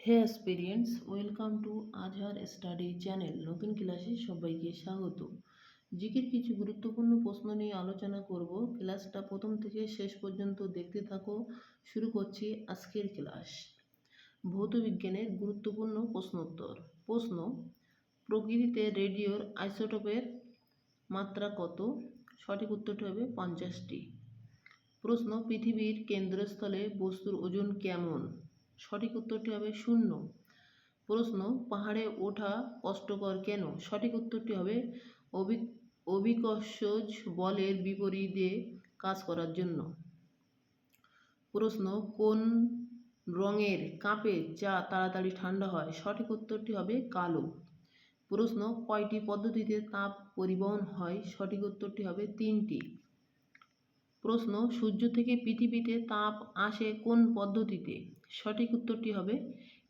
Hey experience welcome to Azhar study channel. নতুন ক্লাসে সবাইকে স্বাগত। জিকের কিছু গুরুত্বপূর্ণ প্রশ্ন নিয়ে আলোচনা করব। ক্লাসটা প্রথম থেকে শেষ পর্যন্ত দেখতে থাকো। শুরু করছি আজকের ক্লাস। ভৌত বিজ্ঞানের গুরুত্বপূর্ণ প্রশ্নোত্তর। প্রশ্ন: প্রকৃতিতে রেডিওর আইসোটোপের মাত্রা কত? সঠিক উত্তরটি হবে 50টি। প্রশ্ন: পৃথিবীর কেন্দ্রস্থলে বস্তুর ওজন কেমন? সঠিক উত্তরটি হবে 0। প্রশ্ন: পাহাড়ে ওঠা কষ্টকর কেন? সঠিক উত্তরটি হবে অভিকর্ষজ বলের বিপরীতে কাজ করার জন্য। প্রশ্ন: কোন রঙের কাপে চা তাড়াতাড়ি ঠান্ডা হয়? সঠিক উত্তরটি হবে কালো। প্রশ্ন: কয়টি পদ্ধতিতে তাপ পরিবহন হয়? সঠিক উত্তরটি হবে 3টি। প্রশ্ন: সূর্য থেকে পৃথিবীতে তাপ আসে কোন পদ্ধতিতে? সঠিক উত্তরটি হবে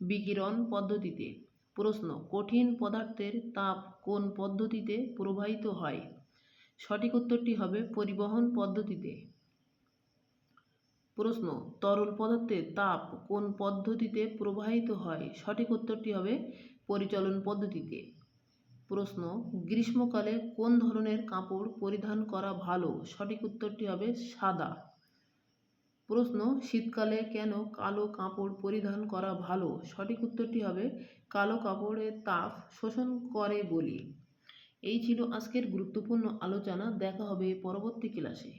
বিকিরণ পদ্ধতিতে। প্রশ্ন: কঠিন পদার্থের তাপ কোন পদ্ধতিতে প্রবাহিত হয়? সঠিক উত্তরটি হবে পরিবহন পদ্ধতিতে। প্রশ্ন: তরল পদার্থের তাপ কোন পদ্ধতিতে প্রবাহিত হয়? সঠিক উত্তরটি হবে পরিচলন পদ্ধতিতে। প্রশ্ন: গ্রীষ্মকালে কোন ধরনের কাপড় পরিধান করা ভালো? সঠিক উত্তরটি হবে সাদা। প্রশ্ন: শীতকালে কেন কালো কাপড় পরিধান করা ভালো? সঠিক উত্তরটি হবে কালো কাপড়ের তাপ শোষণ করে বলে। এই ছিল আজকের গুরুত্বপূর্ণ আলোচনা। দেখা হবে পরবর্তী ক্লাসে।